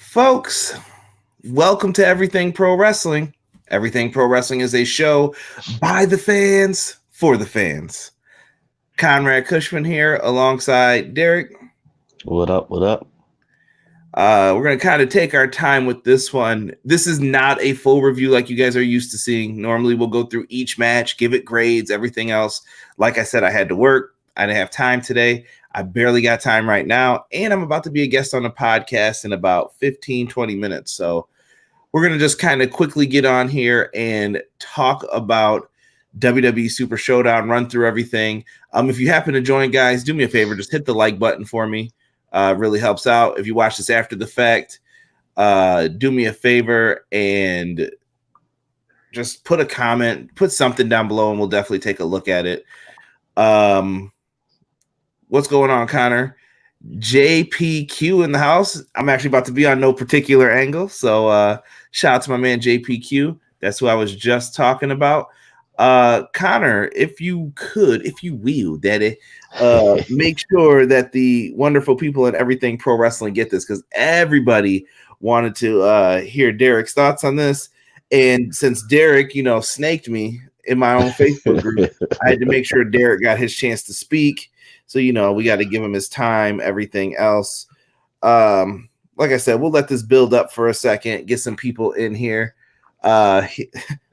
Folks, welcome to Everything Pro Wrestling. Everything Pro Wrestling is a show by the fans for the fans. Conrad Cushman here alongside Derek. What up? What up? We're going to kind of take our time with this one. This is not a full review like you guys are used to seeing. Normally, we'll go through each match, give it grades, everything else. Like I said, I had to work. I didn't have time today. I barely got time right now. And I'm about to be a guest on the podcast in about 15, 20 minutes. So we're going to just kind of quickly get on here and talk about WWE Super Showdown, run through everything. If you happen to join, guys, do me a favor. Just hit the like button for me. Really helps out. If you watch this after the fact, do me a favor and just put a comment, put something down below, and we'll definitely take a look at it. What's going on, Connor? JPQ in the house. I'm actually about to be on no particular angle, so shout out to my man JPQ. That's who I was just talking about. Connor, if you will, Daddy, make sure that the wonderful people in Everything Pro Wrestling get this, because everybody wanted to hear Derek's thoughts on this. And since Derek, snaked me in my own Facebook group, I had to make sure Derek got his chance to speak. So, we got to give him his time, everything else. Like I said, we'll let this build up for a second, get some people in here. My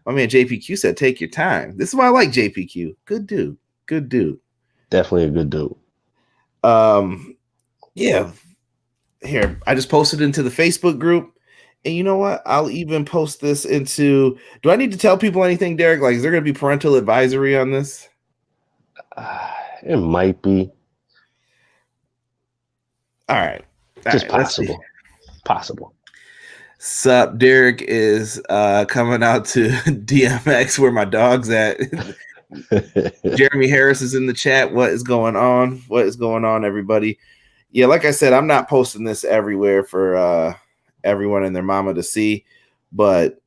man JPQ said, take your time. This is why I like JPQ. Good dude. Good dude. Definitely a good dude. Yeah. Here, I just posted into the Facebook group. And you know what? I'll even post this into. Do I need to tell people anything, Derek? Like, is there going to be parental advisory on this? It might be. All right. Just possible. Possible. Sup, Derek is coming out to DMX where my dog's at. Jeremy Harris is in the chat. What is going on? What is going on, everybody? Yeah, like I said, I'm not posting this everywhere for everyone and their mama to see, but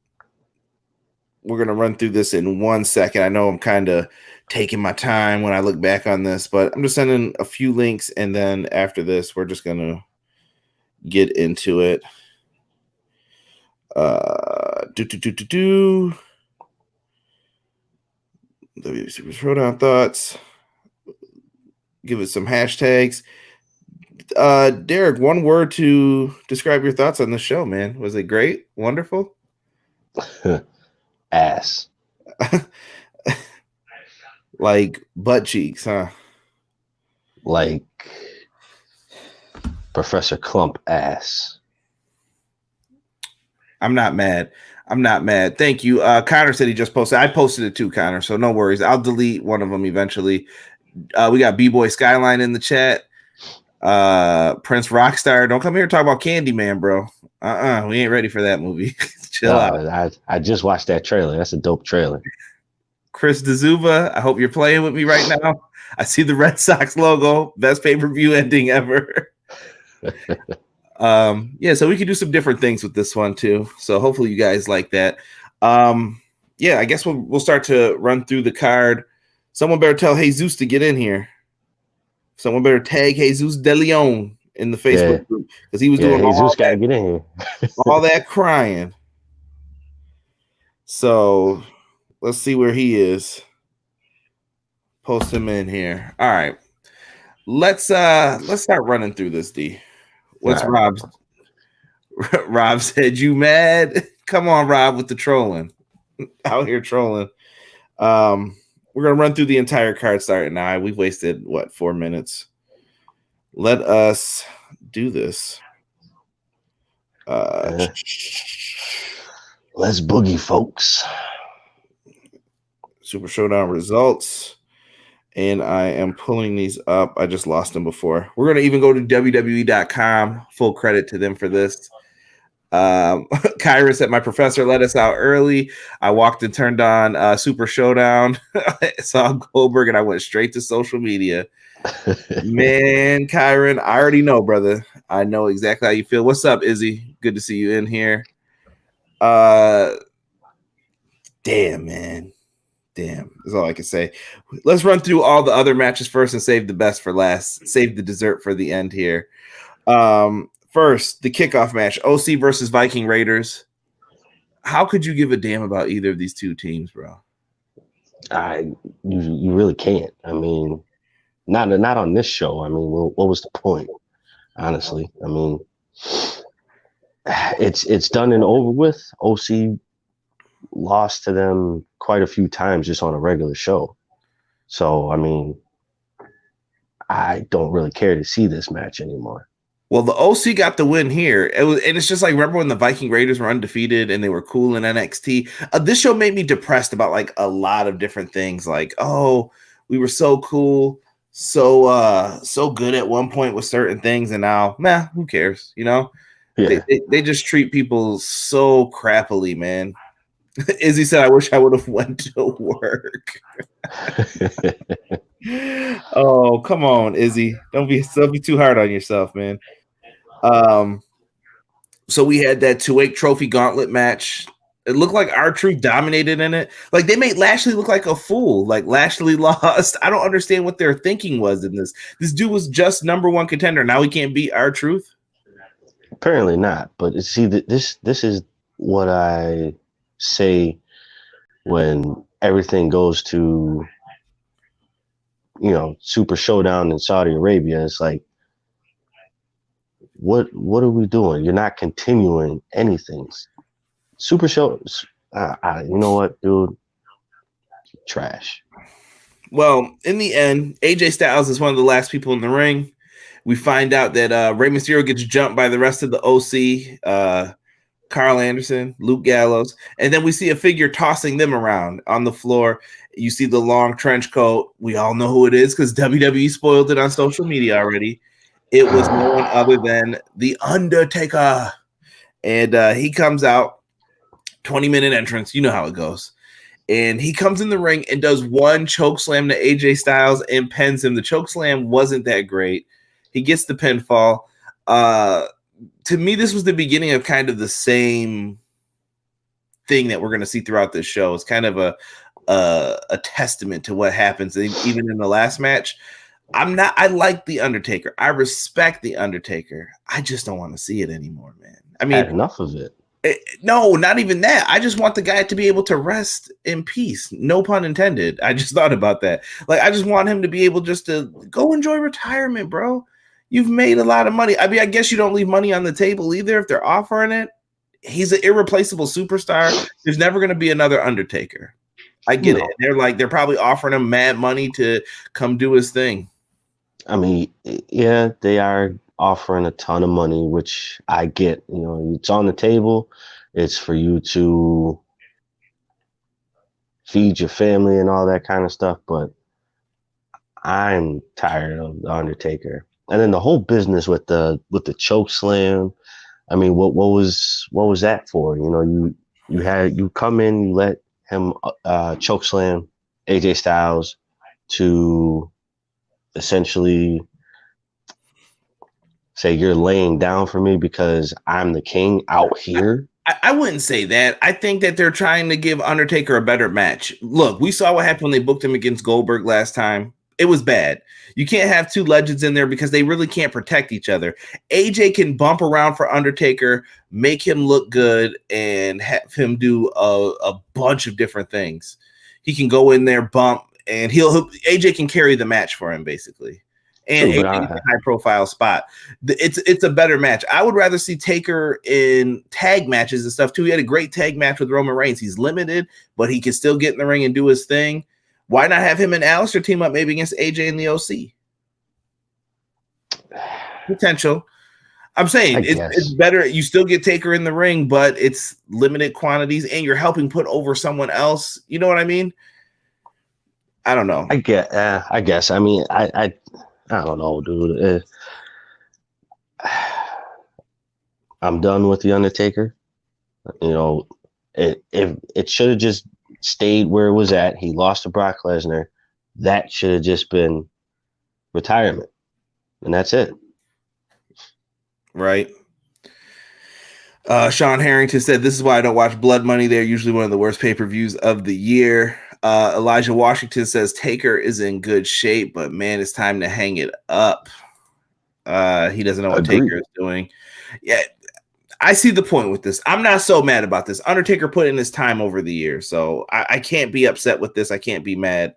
we're going to run through this in 1 second. I know I'm kind of taking my time when I look back on this, but I'm just sending a few links, and then after this, we're just going to get into it. WWE Super Showdown thoughts. Give it some hashtags. Derek, one word to describe your thoughts on the show, man. Was it great? Wonderful? Ass. Like butt cheeks, huh? Like Professor Clump ass. I'm not mad. Thank you. Connor said he just posted. I posted it too, Connor, so no worries. I'll delete one of them eventually. We got B-Boy Skyline in the chat. Prince Rockstar. Don't come here and talk about Candyman, bro. We ain't ready for that movie. Chill out. I just watched that trailer. That's a dope trailer. Chris D'Azuba, I hope you're playing with me right now. I see the Red Sox logo. Best pay-per-view ending ever. Yeah, so we can do some different things with this one too. So hopefully you guys like that. Yeah, I guess we'll start to run through the card. Someone better tell Jesus to get in here. Someone better tag Jesus De Leon in the Facebook group, because he was doing Jesus gotta get in here. all that crying. So let's see where he is. Post him in here. All right. Let's start running through this, D. What's Rob's? Rob said, "You mad? Come on, Rob, with the trolling." Out here trolling. We're gonna run through the entire card starting now. We've wasted 4 minutes. Let us do this. Let's boogie, folks. Super Showdown results. And I am pulling these up. I just lost them before. We're going to even go to WWE.com. Full credit to them for this. Kyra said, my professor let us out early. I walked and turned on Super Showdown. I saw Goldberg, and I went straight to social media. Man, Kyron, I already know, brother. I know exactly how you feel. What's up, Izzy? Good to see you in here. Damn, man. Damn, that's all I can say. Let's run through all the other matches first and save the best for last. Save the dessert for the end here. First, the kickoff match, OC versus Viking Raiders. How could you give a damn about either of these two teams, bro? You really can't. I mean, not on this show. I mean, what was the point? Honestly, I mean, it's done and over with. OC lost to them quite a few times just on a regular show. So, I mean, I don't really care to see this match anymore. Well, the OC got the win here. And it's just like, remember when the Viking Raiders were undefeated and they were cool in NXT? This show made me depressed about like a lot of different things. Like, oh, we were so cool, so good at one point with certain things, and now, who cares? You know, Yeah. they just treat people so crappily, man. Izzy said, "I wish I would have went to work." Oh, come on, Izzy. Don't be too hard on yourself, man. So we had that 2-8 trophy gauntlet match. It looked like R-Truth dominated in it. Like, they made Lashley look like a fool. Like, Lashley lost. I don't understand what their thinking was in this. This dude was just number one contender. Now he can't beat R-Truth? Apparently not. But see, this is what I say when everything goes to, Super Showdown in Saudi Arabia. It's like, what are we doing? You're not continuing anything. Super Show, you know what, dude? Trash. Well, in the end, AJ Styles is one of the last people in the ring. We find out that Rey Mysterio gets jumped by the rest of the OC, Carl Anderson, Luke Gallows, and then we see a figure tossing them around on the floor. You see the long trench coat. We all know who it is because WWE spoiled it on social media already. It was no one other than The Undertaker. And he comes out, 20-minute entrance. You know how it goes. And he comes in the ring and does one choke slam to AJ Styles and pins him. The choke slam wasn't that great. He gets the pinfall. To me, this was the beginning of kind of the same thing that we're going to see throughout this show. It's kind of a testament to what happens even in the last match. I like The Undertaker. I respect The Undertaker. I just don't want to see it anymore, man. I mean, had enough of it. No, not even that. I just want the guy to be able to rest in peace. No pun intended. I just thought about that. Like, I just want him to be able just to go enjoy retirement, bro. You've made a lot of money. I mean, I guess you don't leave money on the table either if they're offering it. He's an irreplaceable superstar. There's never going to be another Undertaker. I get it. They're probably offering him mad money to come do his thing. I mean, yeah, they are offering a ton of money, which I get. It's on the table. It's for you to feed your family and all that kind of stuff. But I'm tired of The Undertaker. And then the whole business with the choke slam. I mean, what was that for? You come in, you let him choke slam AJ Styles to essentially say you're laying down for me because I'm the king out here. I wouldn't say that. I think that they're trying to give Undertaker a better match. Look, we saw what happened when they booked him against Goldberg last time. It was bad. You can't have two legends in there because they really can't protect each other. AJ can bump around for Undertaker, make him look good, and have him do a bunch of different things. He can go in there, bump, and AJ can carry the match for him, basically. And a high-profile spot. It's a better match. I would rather see Taker in tag matches and stuff, too. He had a great tag match with Roman Reigns. He's limited, but he can still get in the ring and do his thing. Why not have him and Alistair team up maybe against AJ and the OC? Potential. I'm saying it's better. You still get Taker in the ring, but it's limited quantities, and you're helping put over someone else. You know what I mean? I don't know. I guess. I mean, I don't know, dude. I'm done with The Undertaker. It should have just stayed where it was at. He lost to Brock Lesnar. That should have just been retirement. And that's it. Right. Sean Harrington said, "This is why I don't watch Blood Money. They're usually one of the worst pay-per-views of the year." Elijah Washington says Taker is in good shape, but man, it's time to hang it up. He doesn't know what Agreed. Taker is doing. Yeah, I see the point with this. I'm not so mad about this. Undertaker put in his time over the years, so I can't be upset with this. I can't be mad.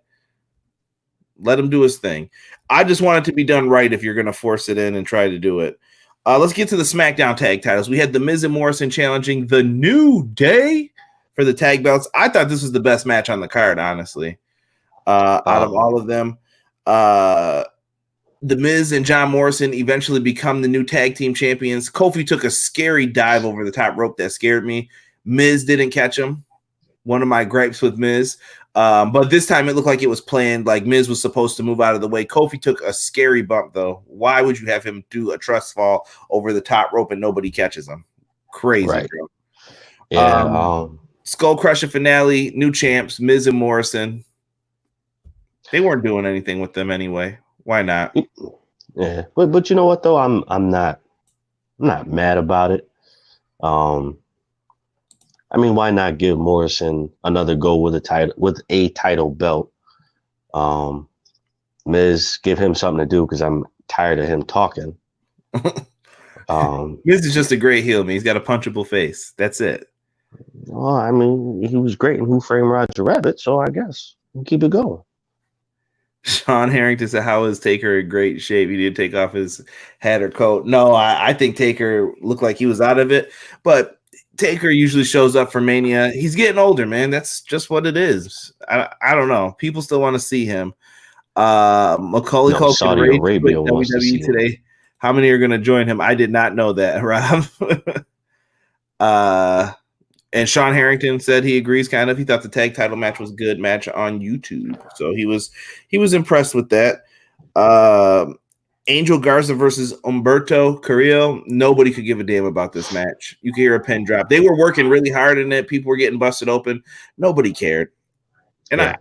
Let him do his thing. I just want it to be done right if you're going to force it in and try to do it. Let's get to the SmackDown tag titles. We had The Miz and Morrison challenging The New Day for the tag belts. I thought this was the best match on the card, honestly, out of all of them. The Miz and John Morrison eventually become the new tag team champions. Kofi took a scary dive over the top rope that scared me. Miz didn't catch him. One of my gripes with Miz. But this time it looked like it was planned. Like Miz was supposed to move out of the way. Kofi took a scary bump, though. Why would you have him do a trust fall over the top rope and nobody catches him? Crazy. Right. Yeah. Skull Crusher finale, new champs, Miz and Morrison. They weren't doing anything with them anyway. Why not? Yeah, but you know what though? I'm not mad about it. I mean, why not give Morrison another go with a title belt? Miz, give him something to do because I'm tired of him talking. Miz is just a great heel, man. He's got a punchable face. That's it. Well, I mean, he was great in Who Framed Roger Rabbit, so I guess we'll keep it going. Sean Harrington said, how is Taker in great shape? He didn't take off his hat or coat. No, I think Taker looked like he was out of it, but Taker usually shows up for Mania. He's getting older, man. That's just what it is. I don't know. People still want to see him. Macaulay Culkin Saudi Arabia wants to see today. him. How many are going to join him? I did not know that, Rob. And Sean Harrington said he agrees. Kind of, he thought the tag title match was a good match on YouTube, so he was impressed with that. Angel Garza versus Humberto Carrillo. Nobody could give a damn about this match. You could hear a pin drop. They were working really hard in it. People were getting busted open. Nobody cared. And I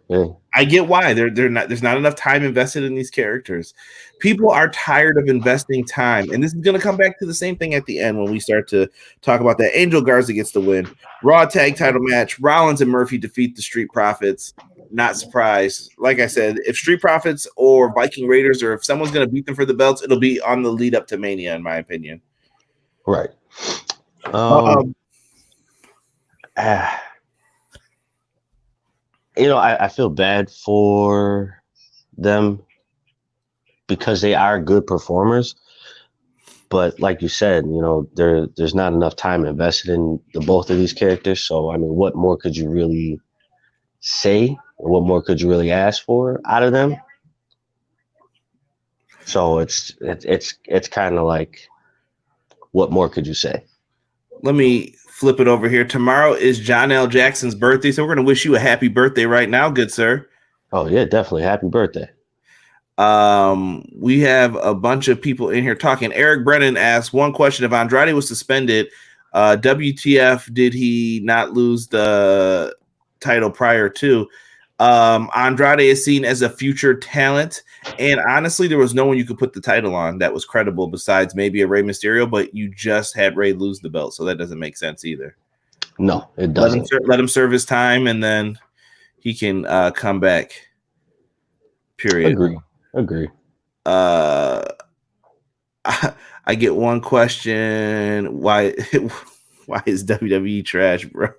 get why. There's not enough time invested in these characters. People are tired of investing time. And this is going to come back to the same thing at the end when we start to talk about that. Angel Garza gets the win. Raw tag title match. Rollins and Murphy defeat the Street Profits. Not surprised. Like I said, if Street Profits or Viking Raiders, or if someone's going to beat them for the belts, it'll be on the lead up to Mania, in my opinion. Right. You know, I feel bad for them because they are good performers. But like you said, you know, there's not enough time invested in both of these characters. So, I mean, what more could you really say? What more could you really ask for out of them? So it's kind of like, what more could you say? Let me flip it over here. Tomorrow is John L. Jackson's birthday, so we're going to wish you a happy birthday right now, good sir. Oh, yeah, definitely. Happy birthday. We have a bunch of people in here talking. Eric Brennan asked one question. If Andrade was suspended, WTF did he not lose the title prior to? Andrade is seen as a future talent, and honestly, there was no one you could put the title on that was credible besides maybe a Rey Mysterio, but you just had Rey lose the belt, so that doesn't make sense either. No, it doesn't. Let him serve his time, and then he can come back. Period. Agree. I get one question: why is WWE trash, bro?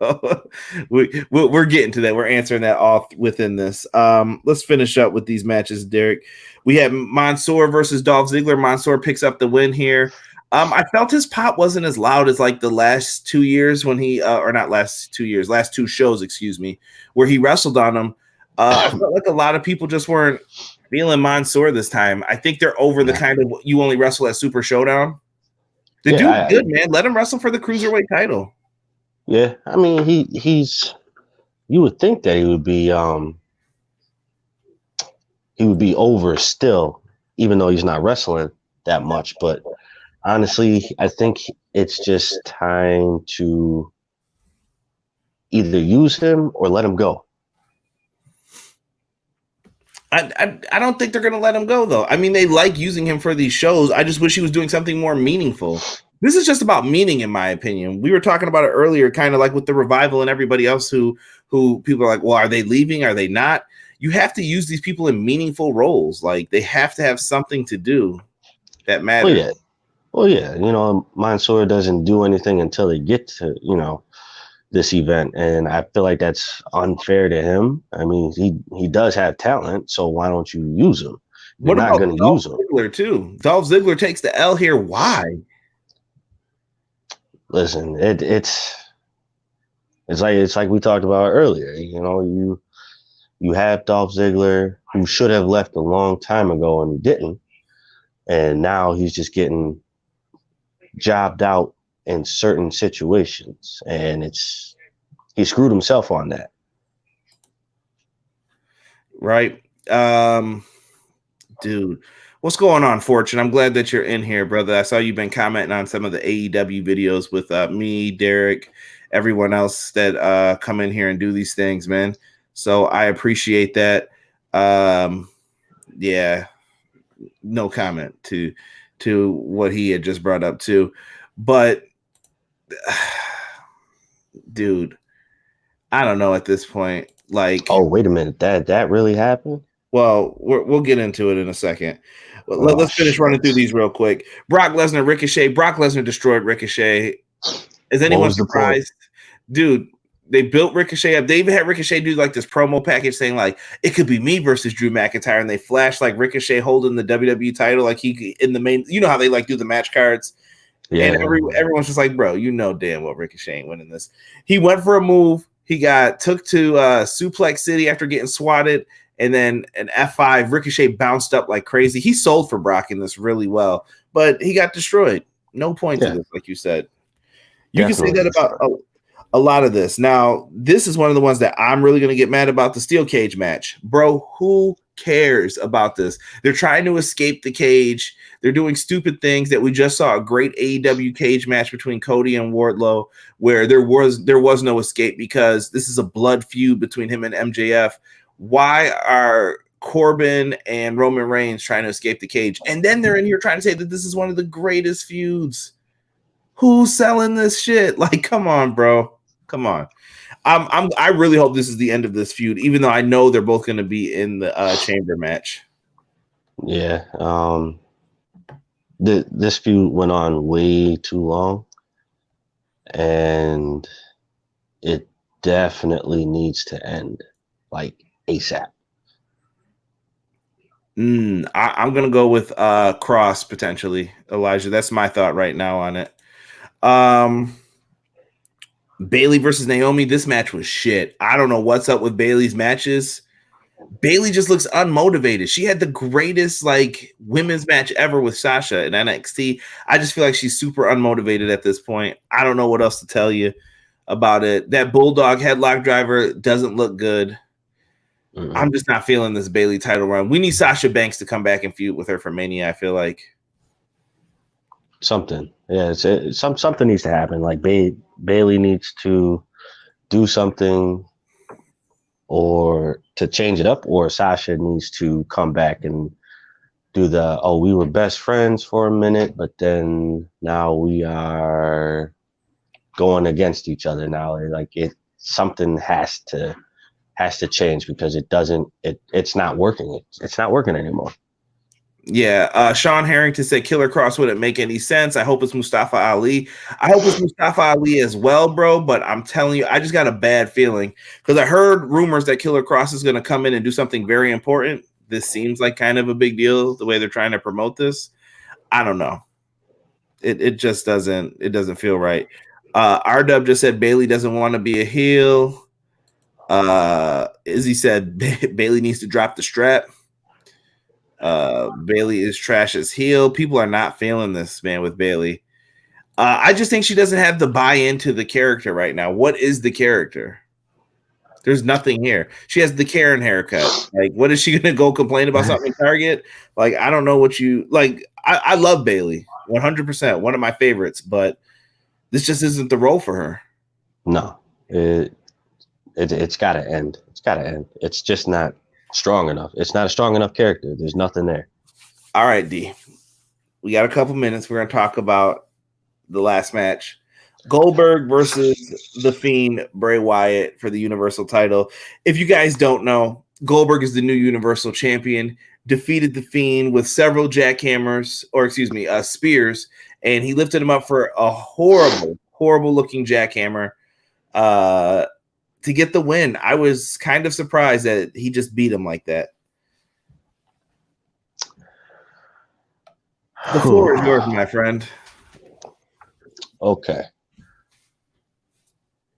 We're getting to that. We're answering that all within this. Let's finish up with these matches, Derek. We have Mansoor versus Dolph Ziggler. Mansoor picks up the win here. I felt his pop wasn't as loud as like the last 2 years when he, or not last 2 years, last two shows, excuse me, where he wrestled on him. I felt like a lot of people just weren't feeling Mansoor this time. I think they're over the kind of you only wrestle at Super Showdown. The dude's good, man. Let him wrestle for the cruiserweight title. Yeah, I mean he's. You would think that he would be over still, even though he's not wrestling that much. But honestly, I think it's just time to either use him or let him go. I don't think they're going to let him go, though. I mean, they like using him for these shows. I just wish he was doing something more meaningful. This is just about meaning, in my opinion. We were talking about it earlier, kind of like with the Revival and everybody else who people are like, well, are they leaving? Are they not? You have to use these people in meaningful roles. Like, they have to have something to do. that Well, matters. yeah. Well, yeah. You know, Mansoor doesn't do anything until they get to, this event, and I feel like that's unfair to him. I mean, he does have talent, so why don't you use him? You're What not about going to Dolph use him. Ziggler too? Dolph Ziggler takes the L here. Why? Listen, it's like we talked about earlier. You know, you have Dolph Ziggler who should have left a long time ago and he didn't, and now he's just getting jobbed out in certain situations, and he screwed himself on that. Right. Dude, what's going on, Fortune? I'm glad that you're in here, brother. I saw you've been commenting on some of the AEW videos with me, Derek, everyone else that come in here and do these things, man. So I appreciate that. Yeah, no comment to what he had just brought up too. But dude, I don't know at this point. Like, Oh, wait a minute, that really happened? well, we'll get into it in a second. Well, Oh let's finish running through shit! these real quick. Brock Lesnar, Ricochet. Brock Lesnar destroyed Ricochet. Is What anyone was the point? surprised? Dude, they built Ricochet up. They even had Ricochet do like this promo package saying like it could be me versus Drew McIntyre, and they flashed like Ricochet holding the WWE title, like he in the main. You know how they like do the match cards, and Yeah, everyone's just like, bro, you know damn well Ricochet ain't winning this. He went for a move. He got took to Suplex City after getting swatted, and then an F5. Ricochet bounced up like crazy. He sold for Brock in this really well, but he got destroyed. No point to yeah, this, like you said. You can say definitely that about destroyed. a lot of this. Now, this is one of the ones that I'm really going to get mad about, the steel cage match. Bro, who cares about this? They're trying to escape the cage. They're doing stupid things that we just saw a great AEW cage match between Cody and Wardlow where there was no escape because this is a blood feud between him and MJF. Why are Corbin and Roman Reigns trying to escape the cage? And then they're in here trying to say that this is one of the greatest feuds. Who's selling this shit? Like, come on, bro. Come on. I really hope this is the end of this feud, even though I know they're both going to be in the chamber match. Yeah, this feud went on way too long, and it definitely needs to end like ASAP. I'm gonna go with Cross potentially, Elijah. That's my thought right now on it. Bailey versus Naomi. This match was shit. I don't know what's up with Bailey's matches. Bailey just looks unmotivated. She had the greatest like women's match ever with Sasha in NXT. I just feel like she's super unmotivated at this point. I don't know what else to tell you about it. That bulldog headlock driver doesn't look good. I'm just not feeling this Bailey title run. We need Sasha Banks to come back and feud with her for Mania. I feel like Something, yeah, something needs to happen. Like Bailey needs to do something, or to change it up, or Sasha needs to come back and do the we were best friends for a minute, but then now we are going against each other now. Like something has to change because it's not working. It's not working anymore. yeah. Sean Harrington said Killer Cross wouldn't make any sense. I hope it's Mustafa Ali. I hope it's Mustafa Ali as well, bro. But I'm telling you, I just got a bad feeling because I heard rumors that Killer Cross is going to come in and do something very important. This seems like kind of a big deal the way they're trying to promote this. I don't know. It just doesn't feel right. RW just said Bailey doesn't want to be a heel. Izzy said Bailey needs to drop the strap. Bailey is trash as heel. People are not feeling this, man, with Bailey. I just think she doesn't have the buy-in to the character right now. What is the character? There's nothing here. She has the Karen haircut. Like, what is she gonna go complain about something in Target? Like, I don't know what you like. I love Bailey 100%, one of my favorites, but this just isn't the role for her. No, it's got to end. It's got to end. It's just not strong enough. It's not a strong enough character. There's nothing there. All right, D. We got a couple minutes. We're gonna talk about the last match. Goldberg versus the Fiend, Bray Wyatt for the Universal title. If you guys don't know, Goldberg is the new Universal Champion, defeated the Fiend with several spears, and he lifted him up for a horrible looking jackhammer to get the win. I was kind of surprised that he just beat him like that. The floor is yours, my friend. Okay.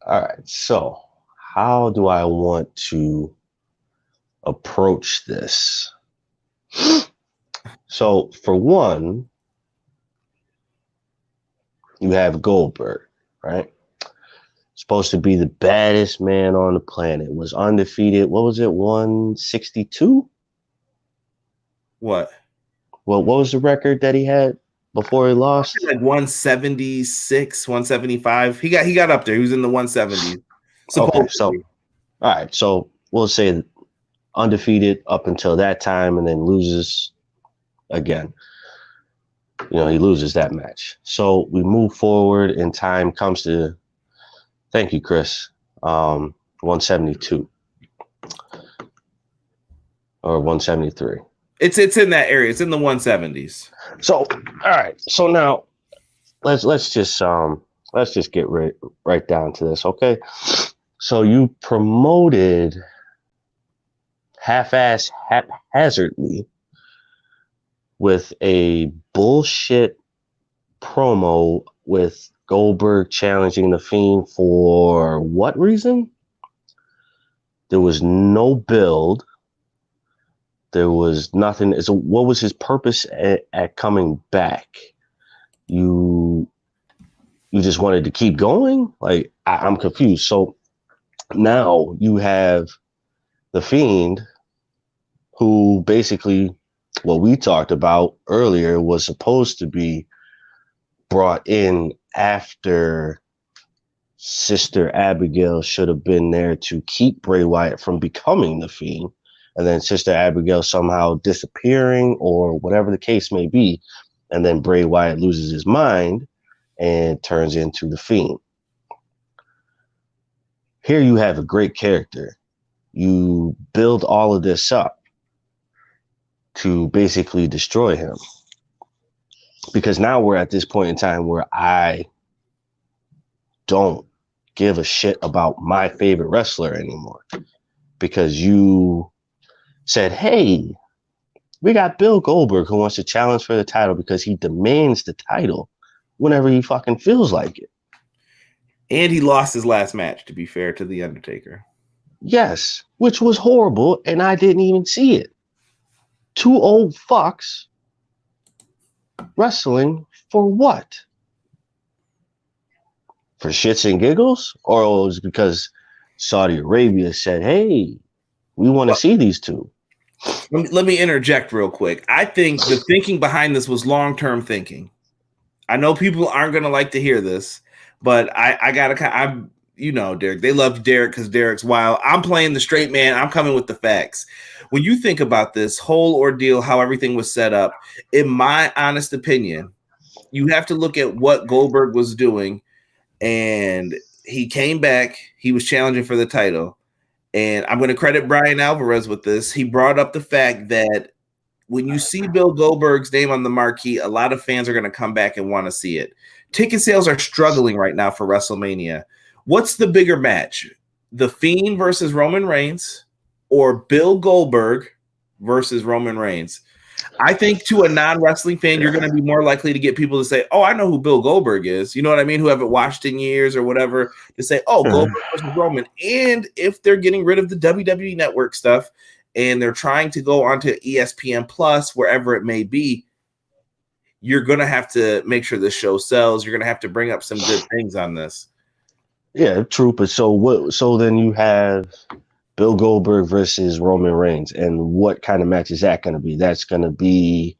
All right. So, how do I want to approach this? So, for one, you have Goldberg, right? Supposed to be the baddest man on the planet. Was undefeated. What was it? 162? What? Well, what was the record that he had before he lost? Like 176, 175. He got up there. He was in the 170s. Okay, so all right, so we'll say undefeated up until that time, and then loses again. You know, he loses that match. So we move forward, and time comes to. Thank you, Chris. 172 or 173. It's in that area. It's in the 170s. So all right. So now let's just get right down to this, okay? So you promoted haphazardly with a bullshit promo with Goldberg challenging the Fiend for what reason? There was no build. There was nothing. So what was his purpose at coming back? You just wanted to keep going? Like, I'm confused. So now you have the Fiend, who basically, what we talked about earlier, was supposed to be brought in after Sister Abigail should have been there to keep Bray Wyatt from becoming the Fiend, and then Sister Abigail somehow disappearing or whatever the case may be, and then Bray Wyatt loses his mind and turns into the Fiend. Here you have a great character. You build all of this up to basically destroy him. Because now we're at this point in time where I don't give a shit about my favorite wrestler anymore. Because you said, hey, we got Bill Goldberg who wants to challenge for the title because he demands the title whenever he fucking feels like it. And he lost his last match, to be fair to The Undertaker. Yes, which was horrible, and I didn't even see it. Two old fucks wrestling for what? For shits and giggles? Or it was because Saudi Arabia said, hey, we want to see these two? Let me interject real quick. I think the thinking behind this was long-term thinking. I know people aren't going to like to hear this, but I'm Derek. They love Derek because Derek's wild. I'm playing the straight man. I'm coming with the facts. When you think about this whole ordeal, how everything was set up, in my honest opinion, you have to look at what Goldberg was doing. And he came back. He was challenging for the title. And I'm going to credit Brian Alvarez with this. He brought up the fact that when you see Bill Goldberg's name on the marquee, a lot of fans are going to come back and want to see it. Ticket sales are struggling right now for WrestleMania. What's the bigger match? The Fiend versus Roman Reigns or Bill Goldberg versus Roman Reigns? I think to a non-wrestling fan, you're going to be more likely to get people to say, oh, I know who Bill Goldberg is. You know what I mean? Who haven't watched in years or whatever, to say, oh, Goldberg versus Roman. And if they're getting rid of the WWE Network stuff and they're trying to go onto ESPN Plus, wherever it may be, you're going to have to make sure the show sells. You're going to have to bring up some good things on this. Yeah, true. But so what? So then you have Bill Goldberg versus Roman Reigns, and what kind of match is that going to be? That's going to be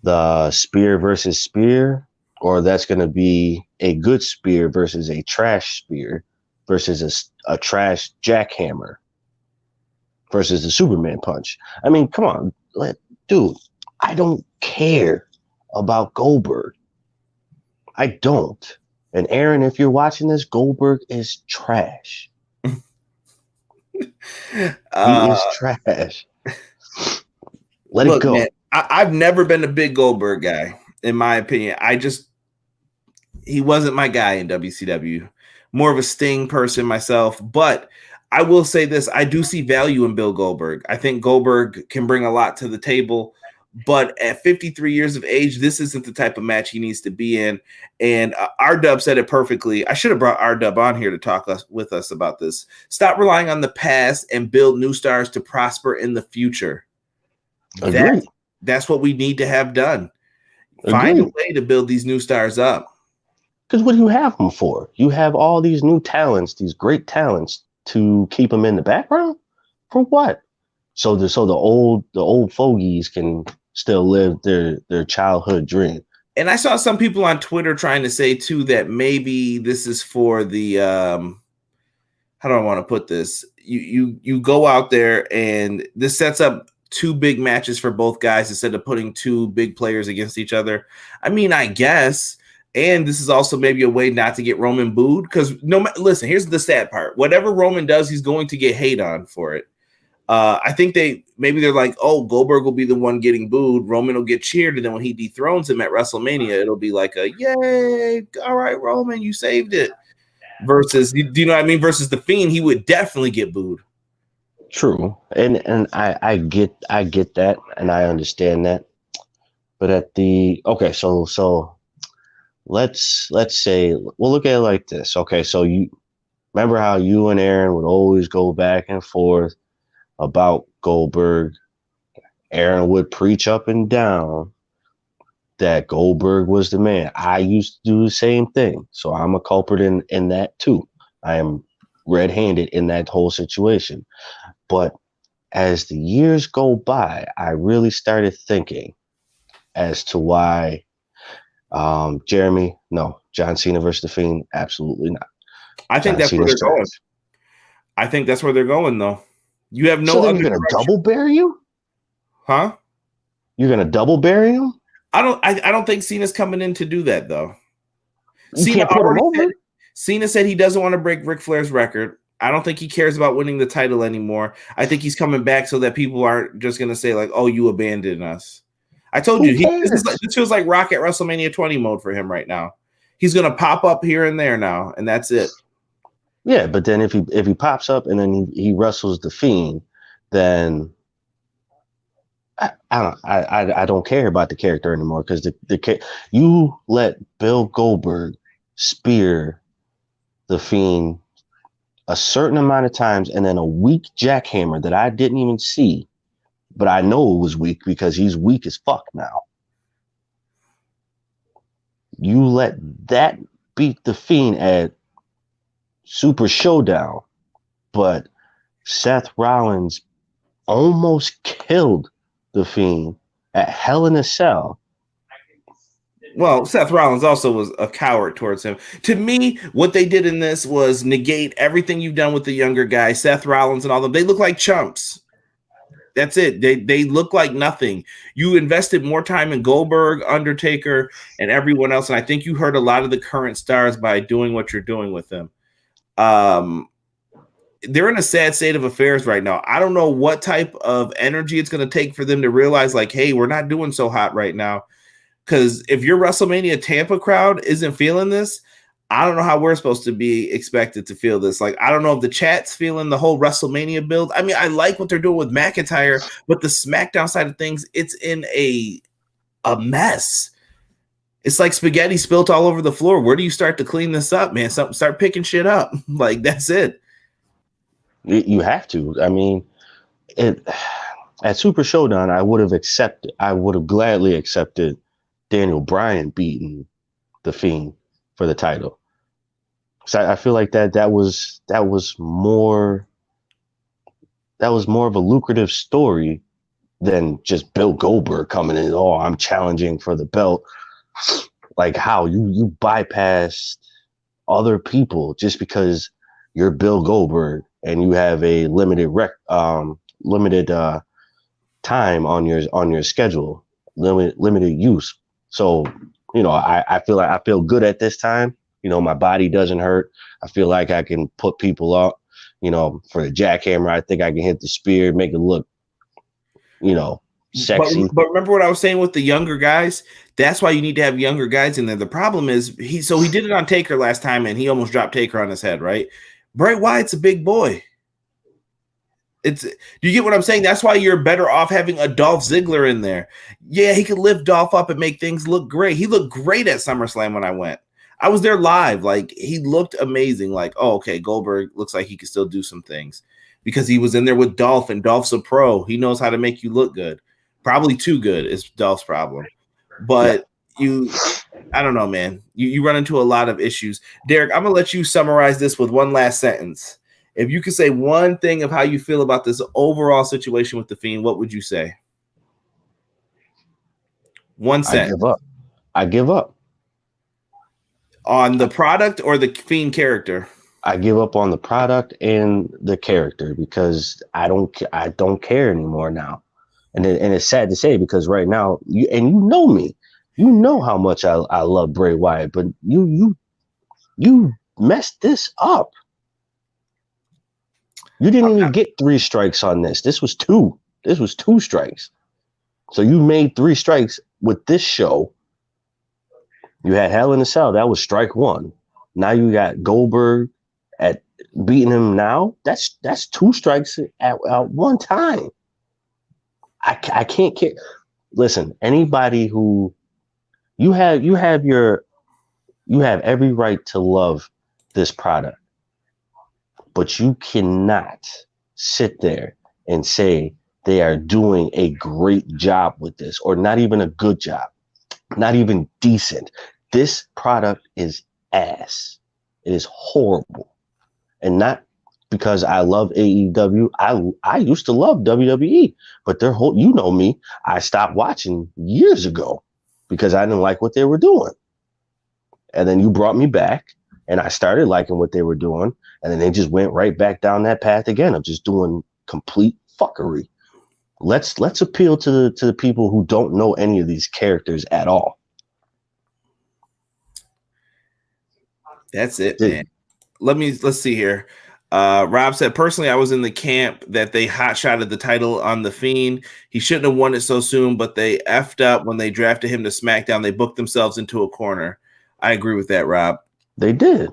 the spear versus spear, or that's going to be a good spear versus a trash spear versus a trash jackhammer versus the Superman punch. I mean, come on, dude, I don't care about Goldberg. I don't. And Aaron, if you're watching this, Goldberg is trash. He uh, is trash. Let it Look, man, go. I've never been a big Goldberg guy, in my opinion. He wasn't my guy in WCW. More of a Sting person myself, but I will say this: I do see value in Bill Goldberg. I think Goldberg can bring a lot to the table, but at 53 years of age, this isn't the type of match he needs to be in. And R Dub said it perfectly. I should have brought R Dub on here to talk with us about this. Stop relying on the past and build new stars to prosper in the future. Agree. That's what we need to have done. Find a Agree. way to build these new stars up. Because what do you have them for? You have all these new talents, these great talents, to keep them in the background. For what? So the old fogies can still live their childhood dream. And I saw some people on Twitter trying to say too that maybe this is for the how do I want to put this? You go out there and this sets up two big matches for both guys instead of putting two big players against each other. I mean, I guess. And this is also maybe a way not to get Roman booed because listen, here's the sad part. Whatever Roman does, he's going to get hate on for it. I think they're like, oh, Goldberg will be the one getting booed. Roman will get cheered. And then when he dethrones him at WrestleMania, it'll be like a yay. All right, Roman, you saved it. Versus, do you know what I mean? Versus the Fiend, he would definitely get booed. True. And I get that and I understand that. But so let's say we'll look at it like this. Okay, so you remember how you and Aaron would always go back and forth about Goldberg. Aaron would preach up and down that Goldberg was the man. I used to do the same thing. So I'm a culprit in that too. I am red-handed in that whole situation. But as the years go by, I really started thinking as to why John Cena versus The Fiend, absolutely not. I think that's where they're going. I think that's where they're going, though. You have no. So then you're gonna double bury you, huh? You're gonna double bury him? I don't think Cena's coming in to do that, though. Cena said he doesn't want to break Ric Flair's record. I don't think he cares about winning the title anymore. I think he's coming back so that people aren't just gonna say like, "Oh, you abandoned us." I told you, this feels like Rock at WrestleMania 20 mode for him right now. He's gonna pop up here and there now, and that's it. Yeah, but then if he pops up and then he wrestles the Fiend, then I don't care about the character anymore because you let Bill Goldberg spear the Fiend a certain amount of times and then a weak jackhammer that I didn't even see, but I know it was weak because he's weak as fuck now. You let that beat the Fiend at Super Showdown, but Seth Rollins almost killed the Fiend at Hell in a Cell. Well, Seth Rollins also was a coward towards him. To me, what they did in this was negate everything you've done with the younger guy, Seth Rollins and all them. They look like chumps. That's it. They look like nothing. You invested more time in Goldberg, Undertaker, and everyone else, and I think you hurt a lot of the current stars by doing what you're doing with them. They're in a sad state of affairs right now. I don't know what type of energy it's going to take for them to realize, like, hey, we're not doing so hot right now. Because if your WrestleMania Tampa crowd isn't feeling this, I don't know how we're supposed to be expected to feel this. Like, I don't know if the chat's feeling the whole WrestleMania build. I mean, I like what they're doing with McIntyre, but the SmackDown side of things, it's in a mess. It's like spaghetti spilt all over the floor. Where do you start to clean this up, man? Start picking shit up. Like, that's it. You have to. I mean, at Super Showdown, I would have gladly accepted Daniel Bryan beating the Fiend for the title. So I feel like that was more of a lucrative story than just Bill Goldberg coming in. Oh, I'm challenging for the belt. Like how you bypassed other people just because you're Bill Goldberg and you have a limited time on your schedule, limited use. So, I feel good at this time. My body doesn't hurt. I feel like I can put people up. for the jackhammer, I think I can hit the spear, make it look, sexy. But remember what I was saying with the younger guys? That's why you need to have younger guys in there. The problem is he did it on Taker last time and he almost dropped Taker on his head, right? Bray Wyatt's a big boy. Do you get what I'm saying? That's why you're better off having a Dolph Ziggler in there. Yeah, he could lift Dolph up and make things look great. He looked great at SummerSlam when I went. I was there live. Like, he looked amazing. Like, oh, okay, Goldberg looks like he could still do some things because he was in there with Dolph, and Dolph's a pro. He knows how to make you look good. Probably too good is Dolph's problem. But I don't know, man. You run into a lot of issues. Derek, I'm going to let you summarize this with one last sentence. If you could say one thing of how you feel about this overall situation with the Fiend, what would you say? One sentence. I give up. On the product or the Fiend character? I give up on the product and the character because I don't care anymore now. And it's sad to say because right now, you know me. You know how much I love Bray Wyatt, but you messed this up. You didn't even get 3 strikes on this. This was 2. This was 2 strikes. So you made 3 strikes with this show. You had Hell in a Cell. That was strike 1. Now you got Goldberg at beating him now. That's 2 strikes at one time. I can't care. Listen, anybody who you have every right to love this product. But you cannot sit there and say they are doing a great job with this, or not even a good job, not even decent. This product is ass. It is horrible. And not because I love AEW. I used to love WWE, but their whole, me, I stopped watching years ago because I didn't like what they were doing. And then you brought me back. And I started liking what they were doing, and then they just went right back down that path again of just doing complete fuckery. Let's appeal to the people who don't know any of these characters at all. That's it, man. Let's see here. Rob said, personally, I was in the camp that they hot-shotted the title on The Fiend. He shouldn't have won it so soon, but they effed up when they drafted him to SmackDown. They booked themselves into a corner. I agree with that, Rob. They did.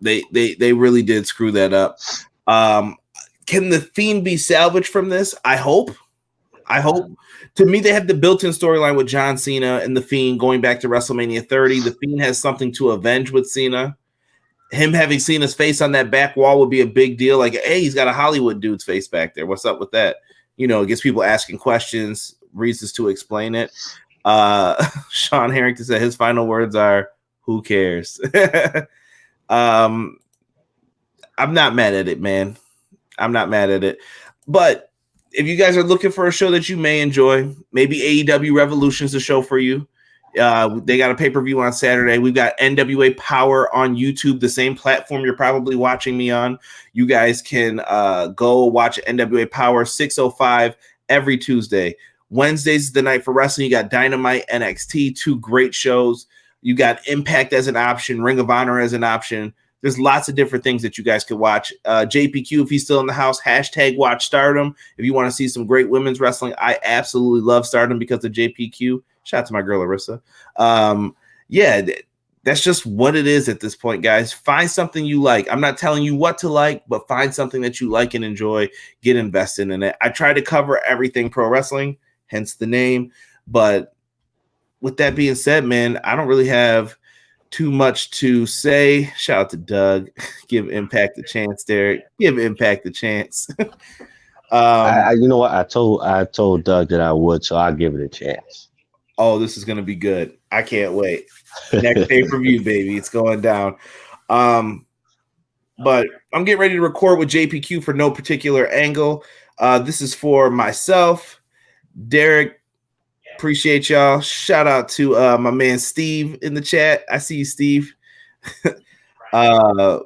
They really did screw that up. Can the Fiend be salvaged from this? I hope. To me, they have the built-in storyline with John Cena and the Fiend going back to WrestleMania 30. The Fiend has something to avenge with Cena. Him having Cena's face on that back wall would be a big deal. Like, hey, he's got a Hollywood dude's face back there. What's up with that? It gets people asking questions, reasons to explain it. Sean Harrington said his final words are, who cares? I'm not mad at it, man. I'm not mad at it. But if you guys are looking for a show that you may enjoy, maybe AEW Revolution is the show for you. They got a pay-per-view on Saturday. We've got NWA Power on YouTube, the same platform you're probably watching me on. You guys can go watch NWA Power 6:05 every Tuesday. Wednesday's the night for wrestling. You got Dynamite, NXT, 2 great shows. You got Impact as an option, Ring of Honor as an option. There's lots of different things that you guys could watch. JPQ, if he's still in the house, #watch Stardom. If you want to see some great women's wrestling, I absolutely love Stardom because of JPQ. Shout out to my girl, Larissa. That's just what it is at this point, guys. Find something you like. I'm not telling you what to like, but find something that you like and enjoy. Get invested in it. I try to cover everything pro wrestling, hence the name. But with that being said, man, I don't really have too much to say. Shout out to Doug. Give Impact a chance, Derek. Give Impact a chance. You know what? I told Doug that I would, so I'll give it a chance. Oh, this is gonna be good. I can't wait. Next pay-per-view, baby. It's going down. But I'm getting ready to record with JPQ for no particular angle. This is for myself, Derek. Appreciate y'all. Shout out to my man Steve in the chat. I see you, Steve. We're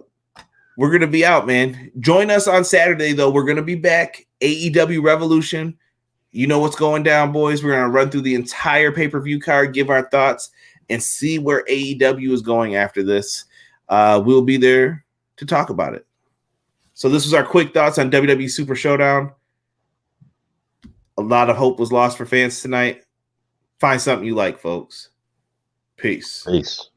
gonna be out, man. Join us on Saturday, though. We're gonna be back. AEW Revolution. You know what's going down, boys. We're gonna run through the entire pay-per-view card, give our thoughts, and see where AEW is going after this. We'll be there to talk about it. So this was our quick thoughts on WWE Super Showdown. A lot of hope was lost for fans tonight. Find something you like, folks. Peace. Peace.